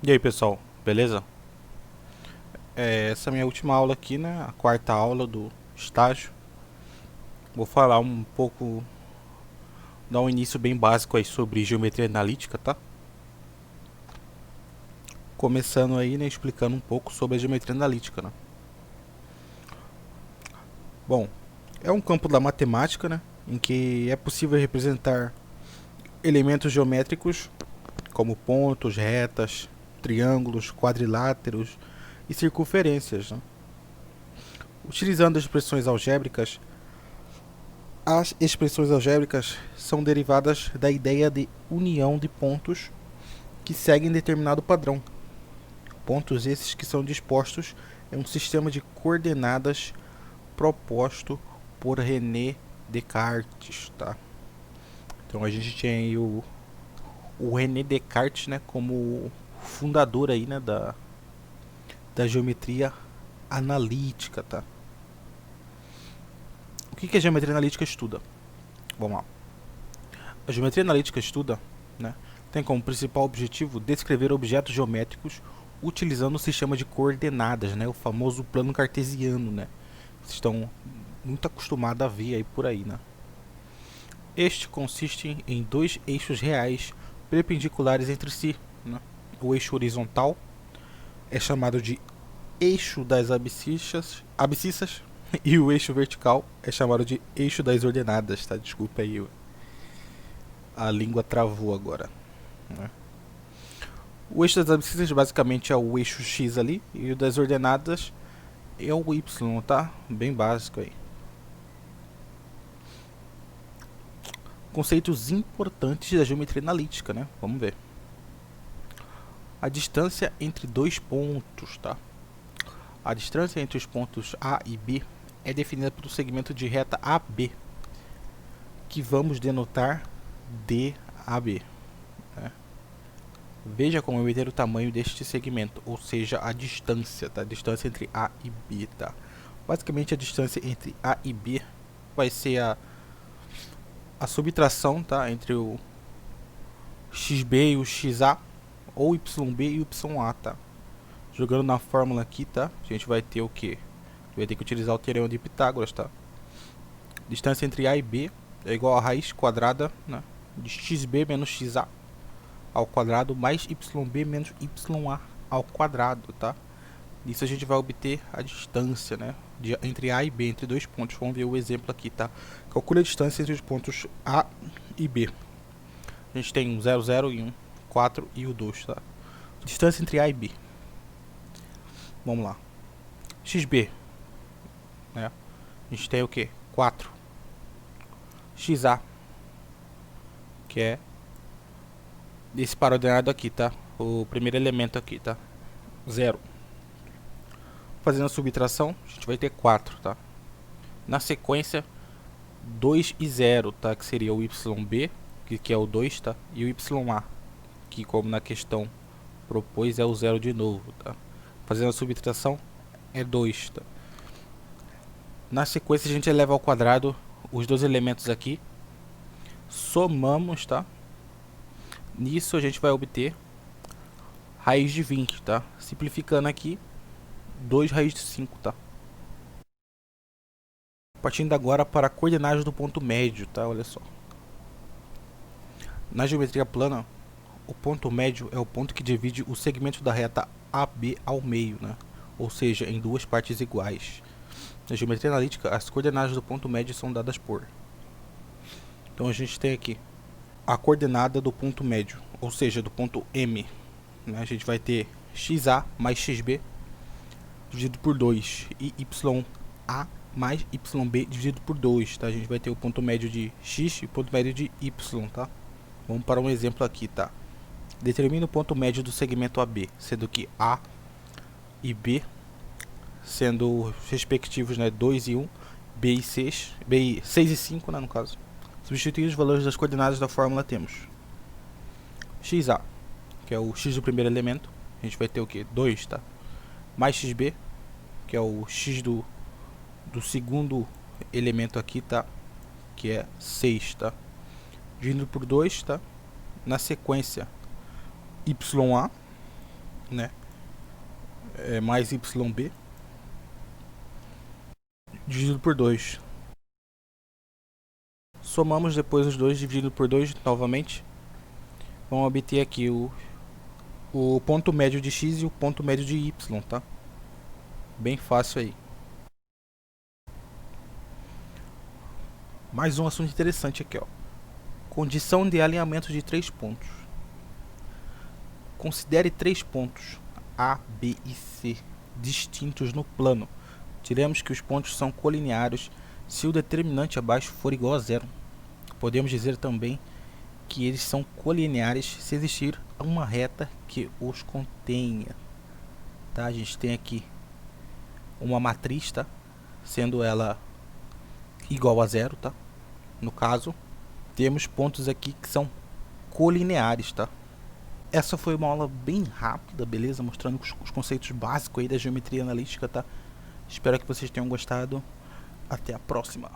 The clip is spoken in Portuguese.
E aí pessoal, beleza? Essa é a minha última aula aqui, né? A quarta aula do estágio. Vou falar um pouco, dar um início bem básico aí sobre geometria analítica, tá? Começando aí, né, explicando um pouco sobre a geometria analítica, né? Bom, é um campo da matemática, né? Em que é possível representar elementos geométricos como pontos, retas, triângulos, quadriláteros e circunferências, né? Utilizando expressões algébricas. As expressões algébricas são derivadas da ideia de união de pontos que seguem determinado padrão. Pontos esses que são dispostos em um sistema de coordenadas proposto por René Descartes, tá? Então a gente tem aí o René Descartes, né, como fundador aí, né, da geometria analítica, tá? O que a geometria analítica estuda? Vamos lá. A geometria analítica estuda, né, tem como principal objetivo descrever objetos geométricos utilizando o sistema de coordenadas, né, o famoso plano cartesiano, né. Vocês estão muito acostumados a ver aí por aí, né. Este consiste em dois eixos reais perpendiculares entre si, né. O eixo horizontal é chamado de eixo das abscissas e o eixo vertical é chamado de eixo das ordenadas, tá? Desculpa aí, a língua travou agora, né? O eixo das abscissas basicamente é o eixo X ali, e o das ordenadas é o Y, tá? Bem básico aí. Conceitos importantes da geometria analítica, né? Vamos ver. A distância entre dois pontos, tá? A distância entre os pontos A e B é definida pelo segmento de reta AB, que vamos denotar DAB, né? Veja como eu meter o tamanho deste segmento, ou seja, a distância, tá? A distância entre A e B, tá? Basicamente a distância entre A e B vai ser a subtração, tá? Entre o XB e o XA, ou YB e YA, tá? Jogando na fórmula aqui, tá? A gente vai ter o que? Vai ter que utilizar o teorema de Pitágoras, tá? Distância entre A e B é igual a raiz quadrada, né, de XB menos XA ao quadrado mais YB menos YA ao quadrado, tá? Nisso a gente vai obter a distância, né, entre A e B, entre dois pontos. Vamos ver o exemplo aqui, tá? Calcule a distância entre os pontos A e B. A gente tem um 0, 0 e um 4 e o 2, tá? Distância entre A e B. Vamos lá. XB, né? A gente tem o que? 4. XA, que é desse paraordenado aqui, tá? O primeiro elemento aqui, tá? 0. Fazendo a subtração, a gente vai ter 4, tá? Na sequência, 2 e 0, tá? Que seria o YB, que é o 2, tá? E o YA, que como na questão propôs é o 0 de novo, tá? Fazendo a subtração, é 2, tá? Na sequência, a gente eleva ao quadrado os dois elementos aqui. Somamos, tá? Nisso a gente vai obter raiz de 20, tá? Simplificando aqui, 2 raiz de 5, tá? Partindo agora para coordenadas do ponto médio, tá? Olha só. Na geometria plana, o ponto médio é o ponto que divide o segmento da reta AB ao meio, né? Ou seja, em duas partes iguais. Na geometria analítica, as coordenadas do ponto médio são dadas por. Então a gente tem aqui a coordenada do ponto médio, ou seja, do ponto M, né? A gente vai ter XA mais XB dividido por 2 e YA mais YB dividido por 2, tá? A gente vai ter o ponto médio de X e o ponto médio de Y, tá? Vamos para um exemplo aqui, tá? Determina o ponto médio do segmento AB, sendo que A e B sendo respectivos, né, 2 e 1, B e 6, 6 e 5, né, no caso. Substituindo os valores das coordenadas da fórmula, temos XA, que é o X do primeiro elemento, a gente vai ter o que? 2, tá? Mais XB, que é o X do segundo elemento aqui, tá? Que é 6, tá? Dividido por 2, tá? Na sequência, YA né? É mais YB dividido por 2. Somamos depois os dois dividido por 2 novamente. Vamos obter aqui o ponto médio de x e o ponto médio de y, tá? Bem fácil aí. Mais um assunto interessante aqui, ó. Condição de alinhamento de 3 pontos. Considere 3 pontos A, B e C distintos no plano. Diremos que os pontos são colineares se o determinante abaixo for igual a zero. Podemos dizer também que eles são colineares se existir uma reta que os contenha. Tá? A gente tem aqui uma matriz, tá? Sendo ela igual a zero, tá? No caso, temos pontos aqui que são colineares, tá? Essa foi uma aula bem rápida, beleza? Mostrando os conceitos básicos aí da geometria analítica, tá? Espero que vocês tenham gostado. Até a próxima.